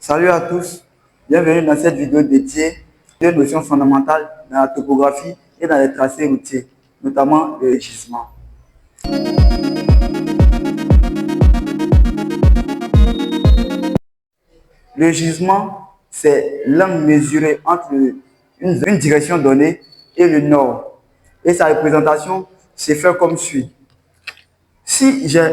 Salut à tous, bienvenue dans cette vidéo dédiée aux notions fondamentales dans la topographie et dans les tracés routiers, notamment le gisement. Le gisement, c'est l'angle mesuré entre une direction donnée et le nord. Et sa représentation se fait comme suit. Si j'ai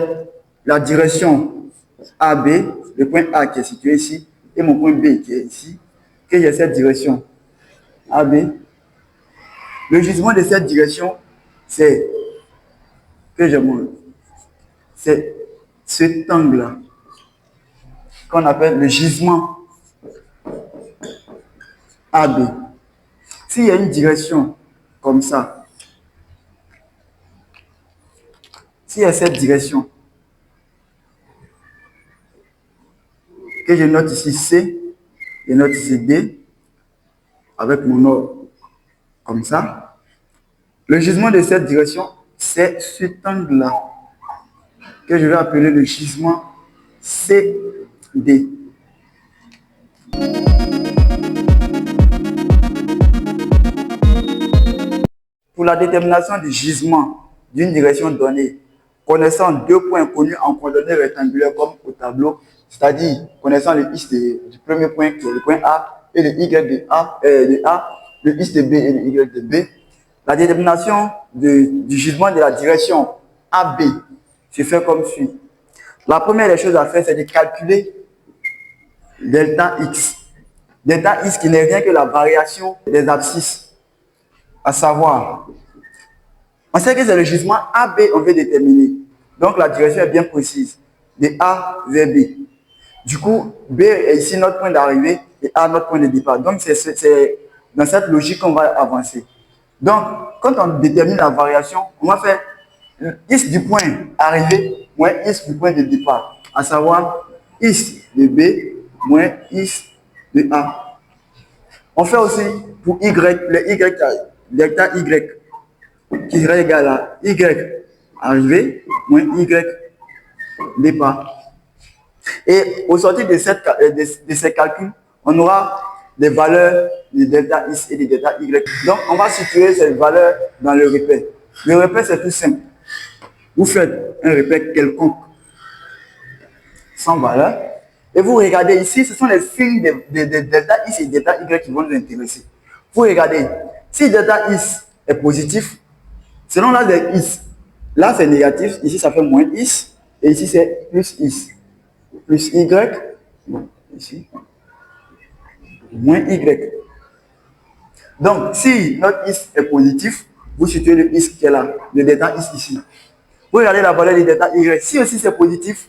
la direction AB, le point A qui est situé ici, et mon point B qui est ici, que j'ai cette direction AB, le gisement de cette direction, c'est que je montre. C'est cet angle-là qu'on appelle le gisement AB. S'il y a une direction comme ça, s'il y a cette direction, que je note ici C, je note ici D, avec mon ordre comme ça, le gisement de cette direction, c'est cet angle-là, que je vais appeler le gisement CD. Pour la détermination du gisement d'une direction donnée, connaissant deux points connus en coordonnées rectangulaires comme au tableau, c'est-à-dire connaissant le X du premier point qui est le point A et le Y de A, le X de B et le Y de B, la détermination du gisement de la direction AB se fait comme suit. La première des choses à faire, c'est de calculer delta X. Delta X qui n'est rien que la variation des abscisses, à savoir, on sait que c'est le gisement AB on veut déterminer. Donc la direction est bien précise, de A vers B. Du coup, B est ici notre point d'arrivée et A notre point de départ. Donc c'est dans cette logique qu'on va avancer. Donc, quand on détermine la variation, on va faire X du point arrivée moins X du point de départ, à savoir X de B moins X de A. On fait aussi pour Y, le Y, delta Y, qui serait égal à Y arrivée moins Y départ. Et au sortir de ces calculs, on aura des valeurs de delta X et de delta Y. Donc, on va situer ces valeurs dans le repère. Le repère, c'est tout simple. Vous faites un repère quelconque sans valeur et vous regardez ici, ce sont les signes de delta X et delta Y qui vont nous intéresser. Vous regardez, si delta X est positif, selon l'âge de X, là c'est négatif, ici ça fait moins X, et ici c'est plus X. Plus Y, ici, moins Y. Donc, si notre X est positif, vous situez le X qui est là, le delta X ici. Vous regardez la valeur du delta Y. Si aussi c'est positif,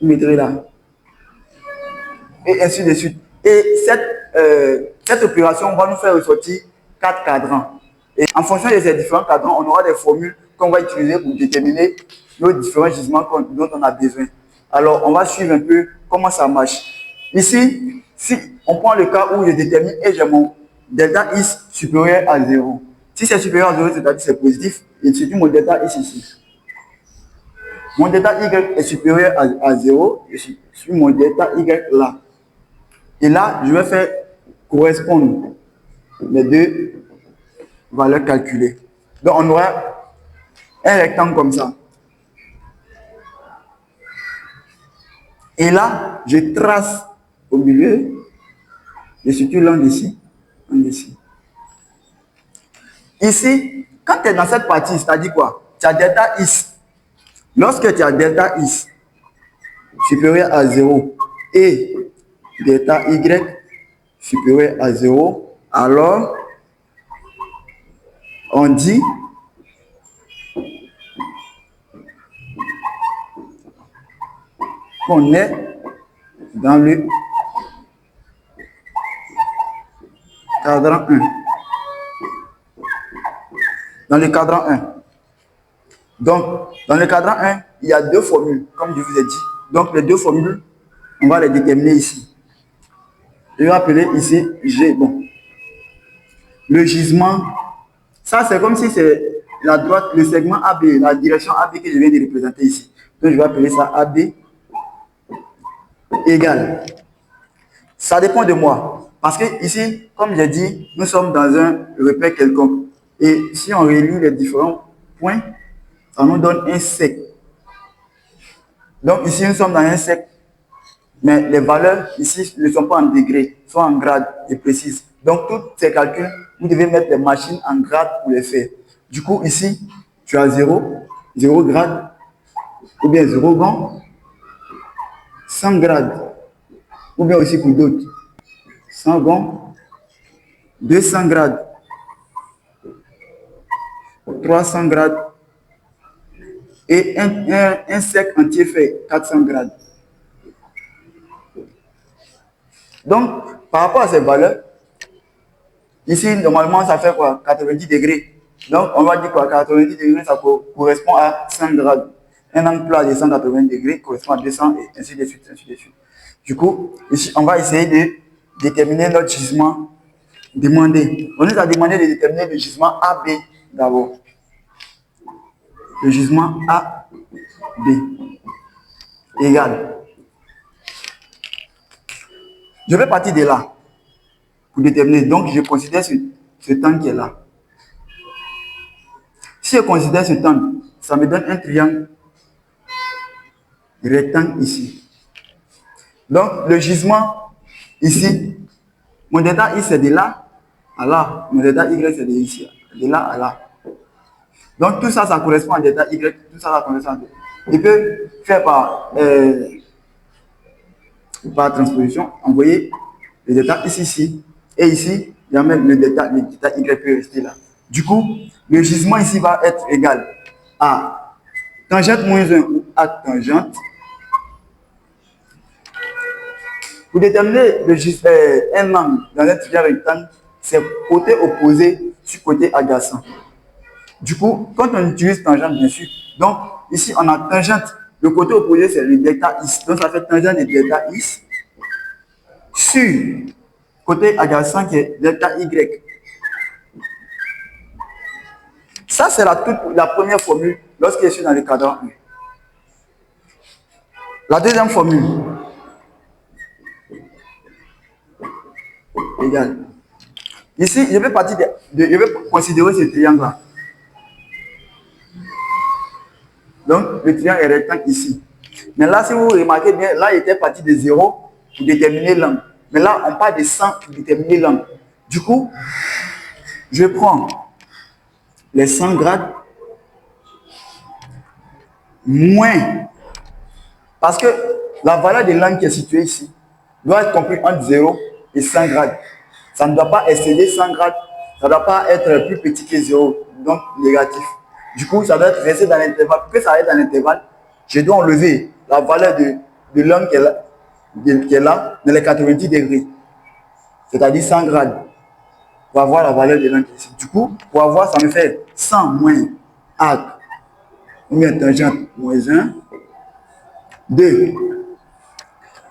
vous mettrez là. Et ainsi de suite. Et cette opération va nous faire ressortir 4 cadrans. Et en fonction de ces différents cadrans, on aura des formules qu'on va utiliser pour déterminer nos différents gisements dont on a besoin. Alors, on va suivre un peu comment ça marche. Ici, si on prend le cas où je détermine et j'ai mon delta X supérieur à 0. Si c'est supérieur à 0, c'est-à-dire que c'est positif, et surtout mon delta X ici. Mon delta Y est supérieur à 0, je suis sur mon delta Y là. Et là, je vais faire correspondre les deux valeurs calculées. Donc, on aura un rectangle comme ça. Et là, je trace au milieu, je situe l'angle ici, Ici, quand tu es dans cette partie, c'est-à-dire quoi? Tu as delta X. Lorsque tu as delta X supérieur à 0 et delta Y supérieur à 0, alors on dit qu'on est dans le cadran 1. Dans le cadran 1. Donc, dans le cadran 1, il y a deux formules, comme je vous ai dit. Donc, les deux formules, on va les déterminer ici. Je vais appeler ici G. Bon. Le gisement, ça c'est comme si c'est la droite, le segment AB, la direction AB que je viens de représenter ici. Donc, je vais appeler ça AB égale Ça dépend de moi. Parce que ici, comme j'ai dit, nous sommes dans un repère quelconque. Et si on relie les différents points, ça nous donne un cercle. Donc ici, nous sommes dans un cercle, mais les valeurs ici ne sont pas en degrés, sont en grades et précises. Donc tous ces calculs, vous devez mettre les machines en grade pour les faire. Du coup, ici, tu as 0 grade, ou bien 0 gond, 100 grades, ou bien aussi pour d'autres, 100 gond, 200 grades, 300 grades, et un cercle entier fait 400 grades. Donc, par rapport à ces valeurs, ici, normalement, ça fait quoi? 90 degrés. Donc, on va dire quoi? 90 degrés, ça correspond à 100 grades. Un angle plat de 180 degrés correspond à 200 et ainsi de suite, ainsi de suite. Du coup, ici, on va essayer de déterminer notre gisement demandé. On nous a demandé de déterminer le gisement AB d'abord. Le gisement AB égale. Je vais partir de là pour déterminer. Donc, je considère ce temps qui est là. Si je considère ce temps, ça me donne un triangle rectangle ici. Donc, le gisement ici, mon delta I c'est de là à là. Mon delta Y c'est de ici, de là à là. Donc, tout ça, ça correspond à delta Y. Tout ça, ça correspond à delta. Il peut faire par transposition, envoyer le delta ici. Et ici, il y a même le delta Y peut rester là. Du coup, le gisement ici va être égal à tangente moins 1 ou à tangente. Pour déterminer un angle dans un triangle rectangle, c'est côté opposé sur côté adjacent. Du coup, quand on utilise tangente, bien sûr, donc ici on a tangente, le côté opposé c'est le delta X. Donc ça fait tangente de delta X sur côté adjacent qui est delta Y. Ça, c'est la première formule lorsque je suis dans le cadran 1. La deuxième formule, égale. Ici, je vais considérer ce triangle-là. Donc, le triangle est rectangle ici. Mais là, si vous remarquez bien, là, il était parti de 0 pour déterminer l'angle. Mais là, on part de 100 pour déterminer l'angle. Du coup, je prends les 100 grades moins. Parce que la valeur de l'angle qui est située ici doit être comprise entre 0 et 100 grades. Ça ne doit pas excéder 100 grades. Ça ne doit pas être plus petit que 0, donc négatif. Du coup, ça doit être resté dans l'intervalle. Pour que ça reste dans l'intervalle, je dois enlever la valeur de l'angle qui est là dans les 90 degrés. C'est-à-dire 100 grades. Pour avoir la valeur de l'angle qui est ici. Du coup, pour avoir, ça me fait 100 moins arc, ou bien tangente moins 1, 2.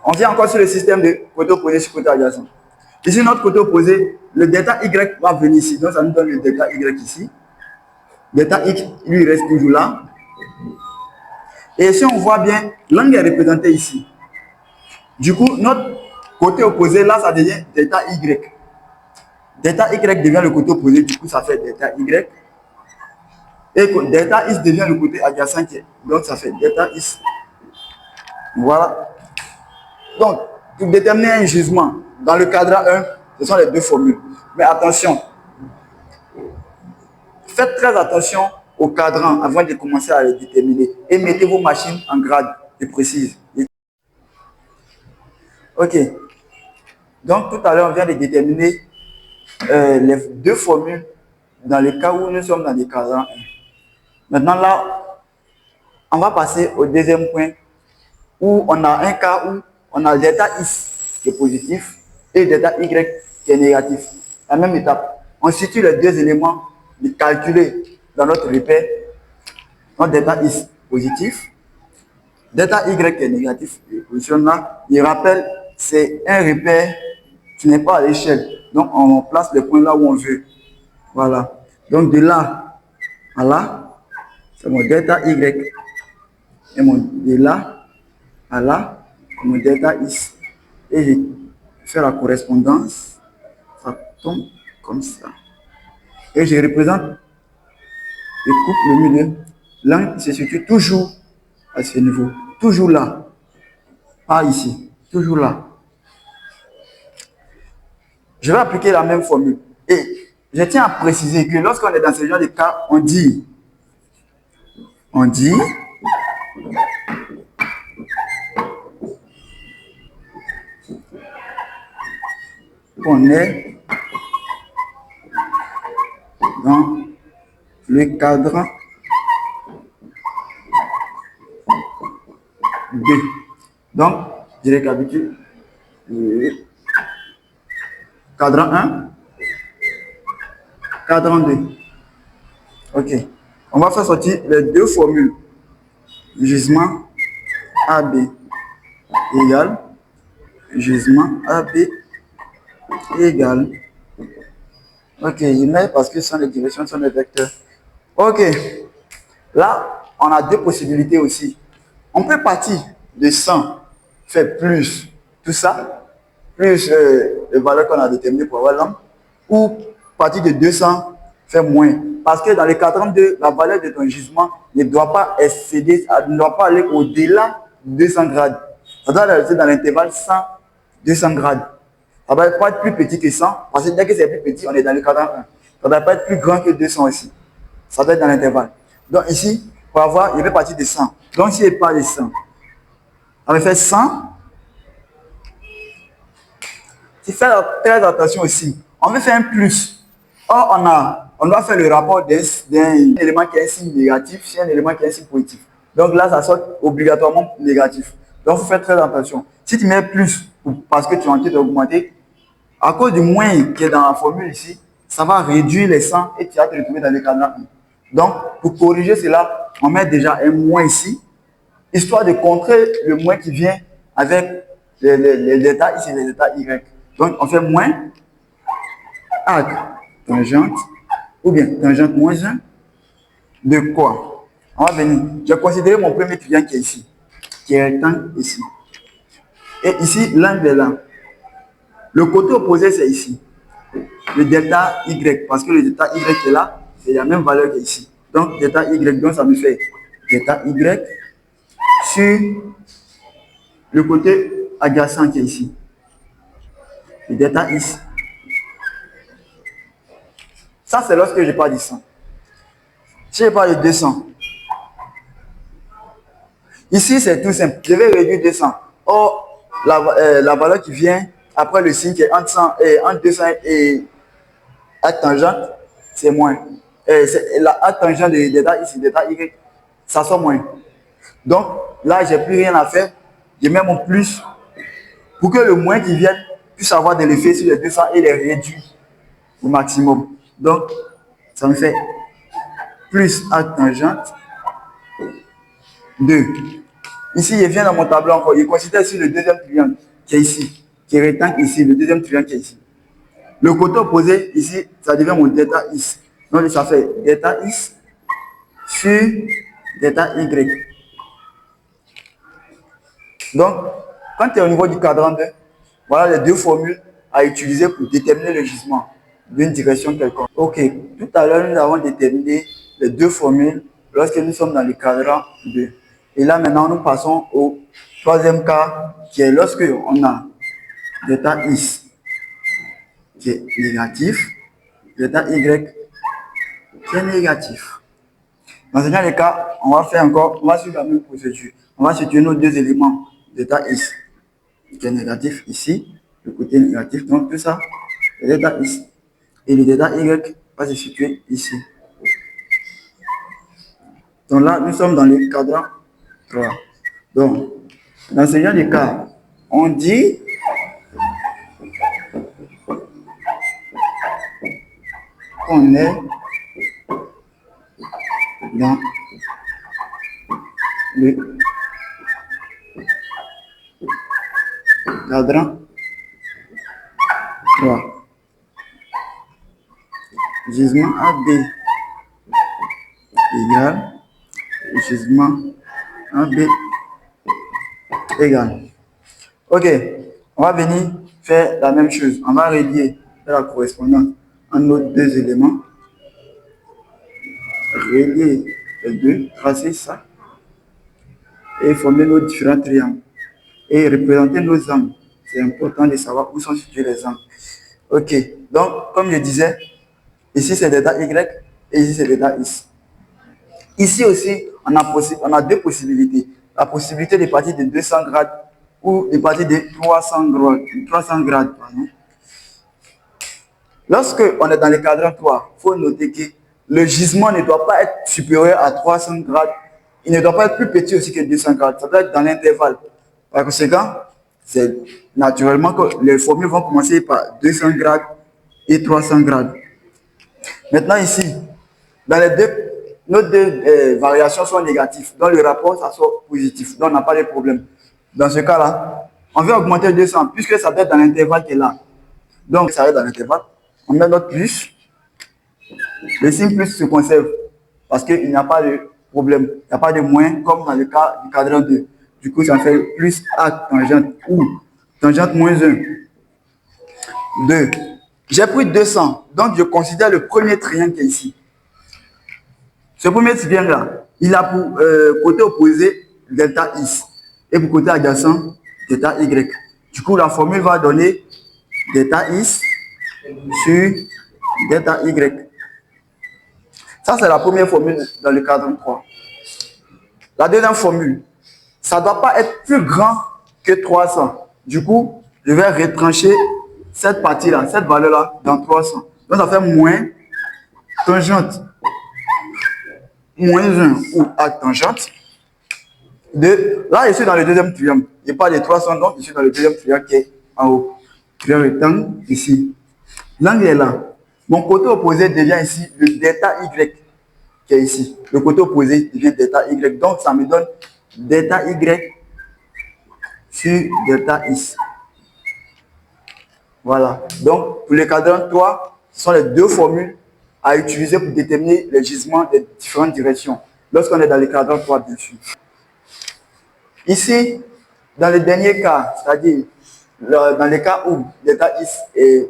On vient encore sur le système de côté opposé sur côté adjacent. Ici, notre côté opposé, le delta Y va venir ici. Donc, ça nous donne le delta Y ici. Delta X, lui, reste toujours là. Et si on voit bien, l'angle est représenté ici. Du coup, notre côté opposé, là, ça devient delta Y. Delta Y devient le côté opposé, du coup, ça fait delta Y. Et delta X devient le côté adjacent, donc ça fait delta X. Voilà. Donc, pour déterminer un gisement, dans le cadran 1, ce sont les deux formules. Mais attention, faites très attention au cadran avant de commencer à les déterminer. Et mettez vos machines en grade et précises. Ok. Donc, tout à l'heure, on vient de déterminer les deux formules dans le cas où nous sommes dans le cadran 1. Maintenant, là, on va passer au deuxième point où on a un cas où on a delta X qui est positif et delta Y qui est négatif. La même étape. On situe les deux éléments calculés dans notre repère. Donc delta X positif, delta Y qui est négatif, il positionne là. Il rappelle, c'est un repère qui n'est pas à l'échelle. Donc on place le point là où on veut. Voilà. Donc de là à là, c'est mon delta Y. Et de là à là, mon delta X. Et je faire la correspondance. Ça tombe comme ça. Et je représente, je coupe le milieu. L'angle se situe toujours à ce niveau. Toujours là. Pas ici. Toujours là. Je vais appliquer la même formule. Et je tiens à préciser que lorsqu'on est dans ce genre de cas, on dit qu'on est dans le cadran B. Donc, je récapitule. Cadran 1, cadran 2. Ok. On va faire sortir les deux formules. Gisement AB égale gisement AB égale. Ok, je mets parce que ce sont les directions, ce sont les vecteurs. Ok. Là, on a deux possibilités aussi. On peut partir de 100, faire plus tout ça, plus les valeurs qu'on a déterminées pour avoir l'angle, ou partir de 200, faire moins. Parce que dans le cadran 2, la valeur de ton gisement ne doit pas excéder, ne doit pas aller au-delà de 200 grades. Ça doit rester dans l'intervalle 100-200 grades. Ça ne doit pas être plus petit que 100, parce que dès que c'est plus petit, on est dans le cadran 1. Ça ne doit pas être plus grand que 200 aussi. Ça doit être dans l'intervalle. Donc ici, pour avoir, il veut partir de 100. Donc si il part de 100, on va faire 100. Il fait très attention aussi. On veut faire un plus. Or, on doit faire le rapport d'un élément qui est un signe négatif sur un élément qui est un signe positif. Donc là, ça sort obligatoirement négatif. Donc, il faut faire très attention. Si tu mets plus parce que tu es en train d'augmenter, à cause du moins qui est dans la formule ici, ça va réduire les 100 et tu vas te retrouver dans le cadran 1. Donc, pour corriger cela, on met déjà un moins ici, histoire de contrer le moins qui vient avec les delta X et les delta Y. Donc, on fait moins arc tangente, ou bien tangente moins 1 de quoi? On va venir. Je vais considérer mon premier triangle qui est ici, qui est rectangle ici. Et ici, l'angle est là. Le côté opposé, c'est ici. Le delta Y, parce que le delta Y est là, c'est la même valeur qu'ici. Donc, delta Y, donc ça me fait delta Y sur le côté adjacent qui est ici. Le delta X. Ça, c'est lorsque je parle de 100. Si je parle de 200, ici, c'est tout simple. Je vais réduire 200. Or, la valeur qui vient après le signe qui est entre 200 et arc tangente, c'est moins. La arc tangente de delta X et delta Y, ça sort moins. Donc, là, je n'ai plus rien à faire. Je mets mon plus pour que le moins qui vienne puisse avoir de l'effet sur les 200 et les réduire au maximum. Donc, ça me fait plus arc tangente 2. Ici, je viens dans mon tableau encore. Je considère sur le deuxième triangle qui est ici, qui est rectangle ici, le deuxième triangle qui est ici. Le côté opposé, ici, ça devient mon delta X. Donc, ça fait delta X sur delta Y. Donc, quand tu es au niveau du cadran 2, voilà les deux formules à utiliser pour déterminer le gisement d'une direction quelconque. Ok, tout à l'heure, nous avons déterminé les deux formules lorsque nous sommes dans le cadran 2. Et là, maintenant, nous passons au troisième cas, qui est lorsque on a delta X qui est négatif, delta Y qui est négatif. Dans ce genre de cas, on va suivre la même procédure. On va situer nos deux éléments, delta X qui est négatif ici, le côté négatif, donc tout ça, le delta X. Et le delta Y va se situer ici. Donc là, nous sommes dans le cadran 3. Donc, dans ce genre de cas, on dit qu'on est dans le cadran 3. Gisement AB égale gisement AB égale. Ok, on va venir faire la même chose. On va relier la correspondance entre nos deux éléments. Relier les deux, tracer ça et former nos différents triangles. Et représenter nos angles. C'est important de savoir où sont situés les angles. Ok, donc comme je disais, ici c'est delta Y et ici c'est delta X. Ici aussi, on a deux possibilités. La possibilité de partir de 200 grades ou de partir de 300 grades. Lorsque on est dans le quadrant 3, il faut noter que le gisement ne doit pas être supérieur à 300 grades. Il ne doit pas être plus petit aussi que 200 grades. Ça doit être dans l'intervalle. Par conséquent, c'est naturellement que les formules vont commencer par 200 grades et 300 grades. Maintenant ici, dans les deux, nos deux variations sont négatives. Dans le rapport, ça sort positif. Donc on n'a pas de problème. Dans ce cas-là, on veut augmenter 200 puisque ça doit être dans l'intervalle qui est là. Donc ça va être dans l'intervalle. On met notre plus. Le signe plus se conserve parce qu'il n'y a pas de problème. Il n'y a pas de moins comme dans le cas du cadran 2. Du coup, ça fait plus A tangente ou tangente moins 1. 2. J'ai pris 200. Donc, je considère le premier triangle qui est ici. Ce premier triangle-là, il a pour côté opposé delta X et pour côté adjacent delta Y. Du coup, la formule va donner delta X sur delta Y. Ça, c'est la première formule dans le cadre 3. La deuxième formule, ça ne doit pas être plus grand que 300. Du coup, je vais retrancher cette partie-là, cette valeur-là dans 300. Donc, ça fait moins tangente moins 1 ou arc tangente. Là, je suis dans le deuxième triangle. Je parle de 300, donc je suis dans le deuxième triangle qui est en haut. Triangle rectangle ici. L'angle est là. Mon côté opposé devient ici le delta Y qui est ici. Le côté opposé devient delta Y. Donc, ça me donne delta Y sur delta X. Voilà. Donc, pour le cadran 3, ce sont les deux formules à utiliser pour déterminer les gisements des différentes directions. Lorsqu'on est dans le cadran 3, bien sûr. Ici, dans le dernier cas, c'est-à-dire dans le cas où delta X est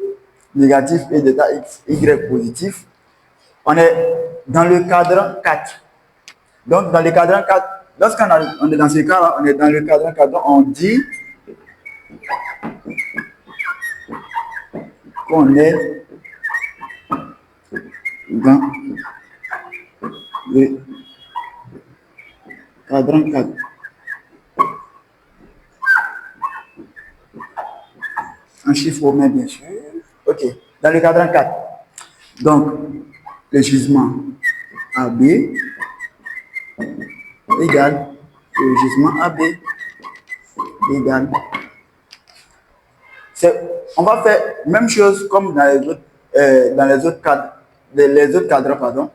négatif et delta Y positif, on est dans le cadran 4. Donc, dans le cadran 4, lorsqu'on est dans ce cas-là, on est dans le cadran 4, donc on dit qu'on est dans le cadran 4. Un chiffre romain, bien sûr. Ok, dans le cadran 4. Donc, le gisement AB égale le gisement AB égale. On va faire même chose comme dans les autres cadres, les autres cadres, pardon.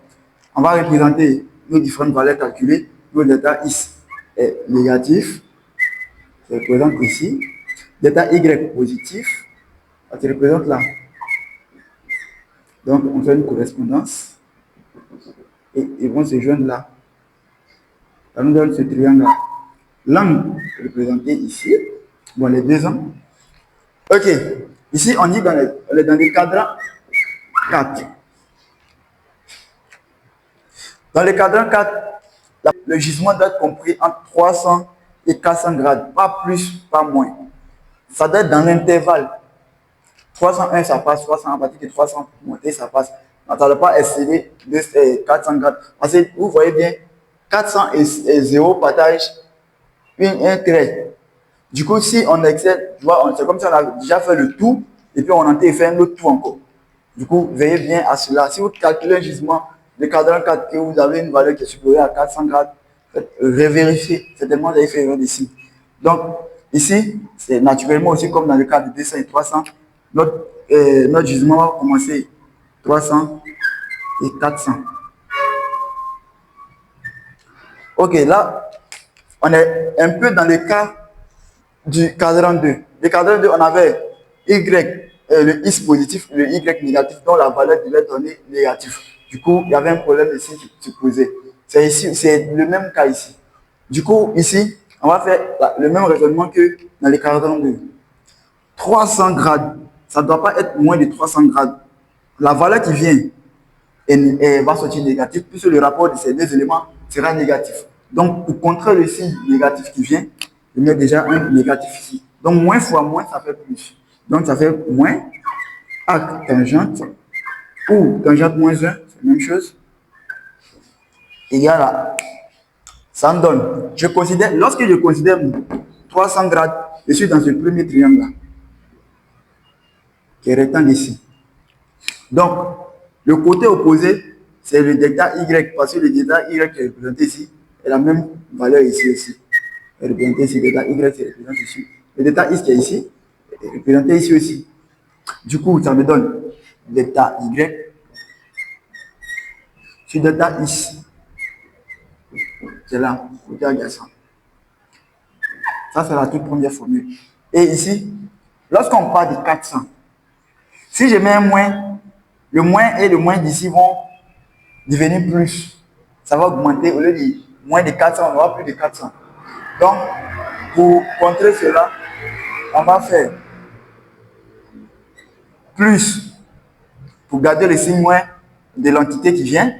On va représenter nos différentes valeurs calculées. Le delta X est négatif, se représente ici. Delta Y positif, ça se représente là. Donc, on fait une correspondance et ils vont se joindre là. Ça nous donne ce triangle-là. L'angle représenté ici, bon, les deux angles. Ok, ici on est dans le cadran 4. Dans le cadran 4, le gisement doit être compris entre 300 et 400 grades, pas plus, pas moins. Ça doit être dans l'intervalle. 301, ça passe, 300, à partir de 300 pour monter, ça passe. Ça ne doit pas excéder 400 grades. Parce que vous voyez bien, 400 et 0 partagent un trait. Du coup, si on excède, c'est comme si on a déjà fait le tout, et puis on a fait un autre tout encore. Du coup, veillez bien à cela. Si vous calculez un gisement de cadran 4 que vous avez une valeur qui est supérieure à 400 grades, revérifiez. Certainement, vous avez fait erreur ici. Donc, ici, c'est naturellement aussi comme dans le cas de 200 et 300, notre gisement va commencer 300 et 400. Ok, là, on est un peu dans le cas du cadran 2. Le cadran 2, on avait Y, le X positif, le Y négatif, dont la valeur devait donner négatif. Du coup, il y avait un problème ici qui se posait. C'est le même cas ici. Du coup, ici, on va faire le même raisonnement que dans le cadran 2. 300 grades. Ça ne doit pas être moins de 300 grades. La valeur qui vient va sortir négative puisque le rapport de ces deux éléments sera négatif. Donc, pour contrer le signe négatif qui vient, je mets déjà un négatif ici. Donc, moins fois moins, ça fait plus. Donc, ça fait moins arc tangente ou tangente moins 1, c'est la même chose, égal à, ça me donne, lorsque je considère 300 grades, je suis dans ce premier triangle-là, qui est rectangle ici. Donc, le côté opposé, c'est le delta Y, parce que le delta Y qui est représenté ici est la même valeur ici aussi. Est représenté ici, le delta Y c'est représenté ici. Le delta X qui est ici est représenté ici aussi. Du coup, ça me donne delta Y sur delta X. C'est là, côté adjacent. Ça, c'est la toute première formule. Et ici, lorsqu'on parle de 400, si je mets un moins, le moins et le moins d'ici vont devenir plus. Ça va augmenter. Au lieu de moins de 400, on aura plus de 400. Donc, pour contrer cela, on va faire plus pour garder le signe moins de l'entité qui vient.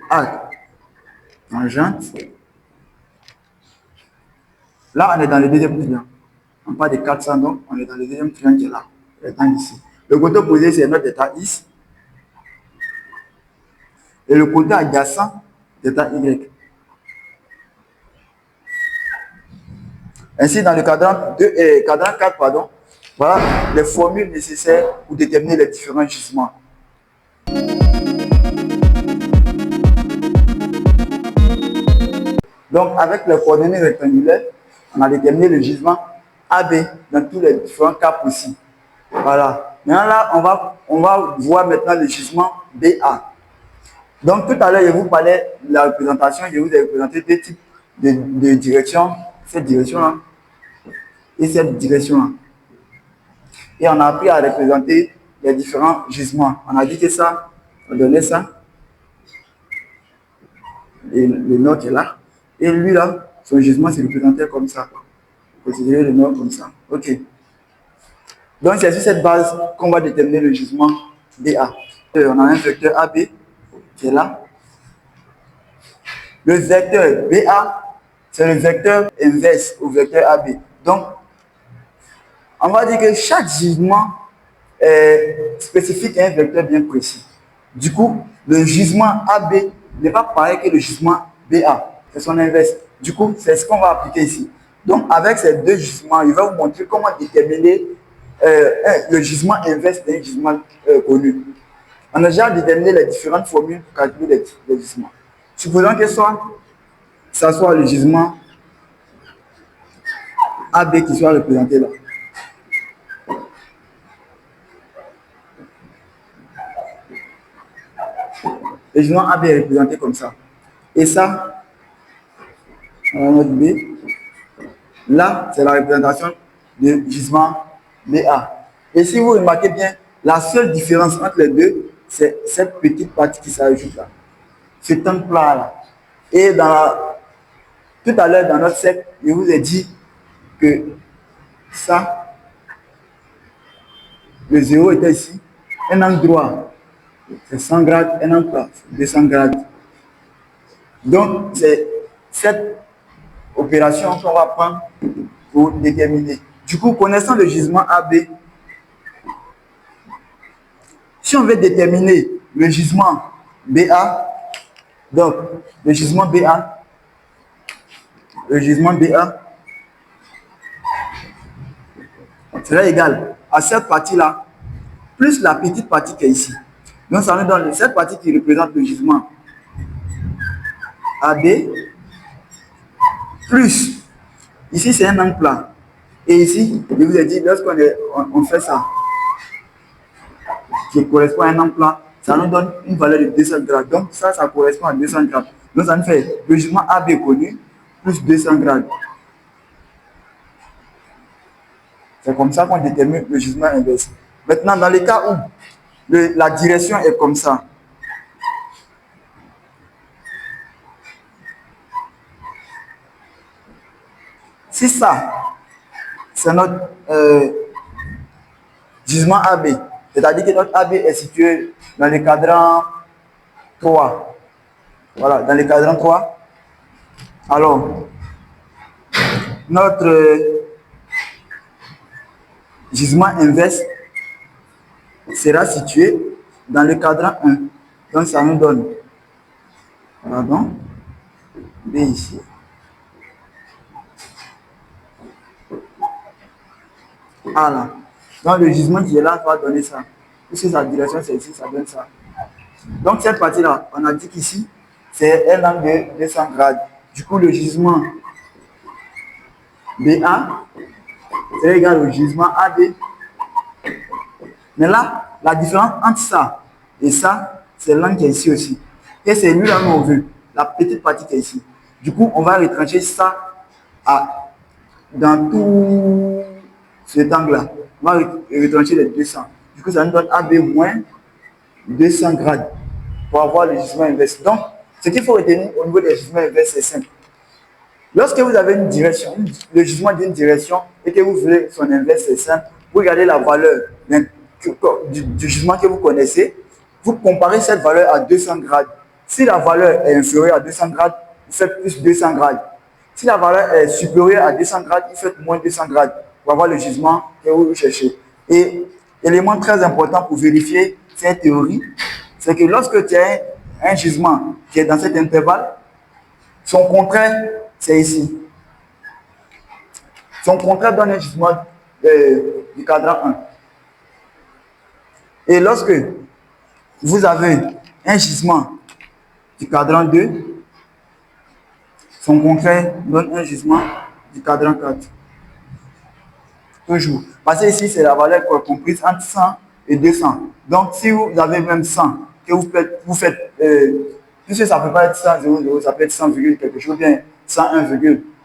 Arc, tangente. Là, on est dans le deuxième triangle. On parle de 400, donc on est dans le deuxième triangle qui est là. Rectangle ici. Le côté opposé, c'est notre delta X. Et le côté adjacent, delta Y. Ainsi, dans le cadran 4, pardon, voilà les formules nécessaires pour déterminer les différents gisements. Donc, avec les coordonnées rectangulaires, on a déterminé le gisement AB dans tous les différents cas possibles. Voilà. Maintenant, là, on va voir maintenant le gisement BA. Donc, tout à l'heure, je vous parlais de la représentation. Je vous ai représenté deux types de directions. Cette direction-là et cette direction-là. Et on a appris à représenter les différents gisements. On a dit que ça, on donnait ça. Et le nord est là. Et lui, là, son gisement se représentait comme ça. Considérez le nord comme ça. OK. Donc, c'est sur cette base qu'on va déterminer le gisement BA. On a un vecteur AB qui est là. Le vecteur BA, c'est le vecteur inverse au vecteur AB. Donc, on va dire que chaque gisement est spécifique à un vecteur bien précis. Du coup, le gisement AB n'est pas pareil que le gisement BA. C'est son inverse. Du coup, c'est ce qu'on va appliquer ici. Donc, avec ces deux gisements, je vais vous montrer comment déterminer le gisement inverse d'un gisement connu. On a déjà déterminé les différentes formules pour calculer les gisements. Supposons que ça soit le gisement AB qui soit représenté là. Le gisement AB est représenté comme ça. Et ça, on va B. Là, c'est la représentation du gisement BA. Et si vous remarquez bien, la seule différence entre les deux, c'est cette petite partie qui s'ajoute là. Ce temps plat là. Et tout à l'heure, dans notre cercle, je vous ai dit que ça, le 0 était ici. Un angle droit, c'est 100 grades. Un angle plat, c'est 200 grades. Donc, c'est cette opération qu'on va prendre pour déterminer. Du coup, connaissant le gisement AB, si on veut déterminer le gisement BA, donc le gisement BA sera égal à cette partie-là, plus la petite partie qui est ici. Donc, ça nous donne cette partie qui représente le gisement AB, plus, ici c'est un angle plat. Et ici, je vous ai dit, lorsqu'on fait ça, qui correspond à un angle plat, ça nous donne une valeur de 200 grades. Donc, ça correspond à 200 grades. Donc, ça nous fait le gisement AB connu, plus 200 grades. C'est comme ça qu'on détermine le gisement inverse. Maintenant, dans les cas où la direction est comme ça, si ça, c'est notre gisement AB. C'est-à-dire que notre AB est situé dans le cadran 3. Voilà, dans le cadran 3. Alors, notre gisement inverse sera situé dans le cadran 1. Donc, ça nous donne, pardon, B ici. A là. Donc, le gisement qui est là va donner ça. Puisque sa direction, c'est ici, ça donne ça. Donc, cette partie-là, on a dit qu'ici, c'est un angle de 200 grades. Du coup, le gisement BA, c'est égal au gisement AB. Mais là, la différence entre ça et ça, c'est l'angle qui est ici aussi. Et c'est lui là qu'on veut, la petite partie qui est ici. Du coup, on va retrancher ça dans tout cet angle-là. On va retrancher les 200. Du coup, ça nous donne AB moins 200 grades pour avoir le gisement inverse. Donc, ce qu'il faut retenir au niveau des gisements inverses, c'est simple. Lorsque vous avez une direction, le gisement d'une direction et que vous voulez son inverse, c'est simple. Vous regardez la valeur du gisement que vous connaissez, vous comparez cette valeur à 200 grades. Si la valeur est inférieure à 200 grades, vous faites plus 200 grades. Si la valeur est supérieure à 200 grades, vous faites moins 200 grades pour avoir le gisement que vous cherchez. Et élément très important pour vérifier cette théorie, c'est que lorsque tu as un gisement qui est dans cet intervalle, son contraire, c'est ici. Son contraire donne un gisement du cadran 1. Et lorsque vous avez un gisement du cadran 2, son contraire donne un gisement du cadran 4. Toujours. Parce que ici, c'est la valeur comprise entre 100 et 200. Donc, si vous avez même 100, que vous faites puisque ça ne peut pas être 100, 0, ça peut être 100, quelque chose, bien 101,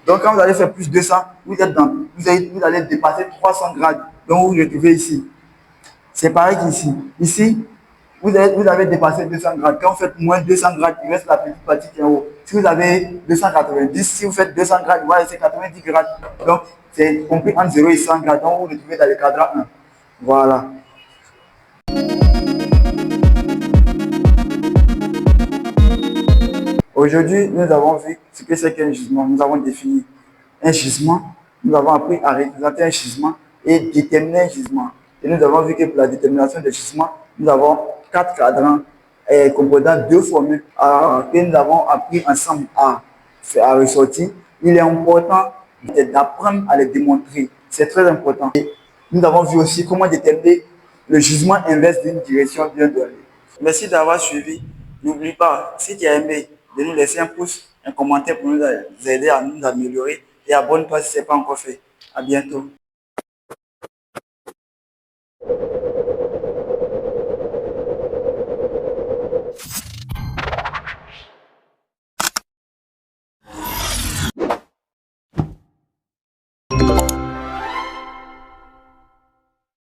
donc quand vous allez faire plus de 200, vous allez dépasser 300 grades. Donc vous vous retrouvez ici. C'est pareil qu'ici. Ici, vous avez dépassé 200 grades. Quand vous faites moins 200 grades, il reste la petite partie qui est en haut. Si vous avez 290, si vous faites 200 grades, il va rester 90 grades. Donc c'est compris entre 0 et 100 grades. Donc vous vous retrouvez dans le cadran 1. Voilà. Aujourd'hui, nous avons vu ce que c'est qu'un gisement. Nous avons défini un gisement. Nous avons appris à représenter un gisement et déterminer un gisement. Et nous avons vu que pour la détermination des gisements, nous avons 4 cadrans composant 2 formules que nous avons appris ensemble à ressortir. Il est important d'apprendre à les démontrer. C'est très important. Et nous avons vu aussi comment déterminer le gisement inverse d'une direction bien donnée. Merci d'avoir suivi. N'oublie pas, si tu as aimé, de nous laisser un pouce, un commentaire pour nous aider à nous améliorer et abonne-toi si ce n'est pas encore fait. À bientôt.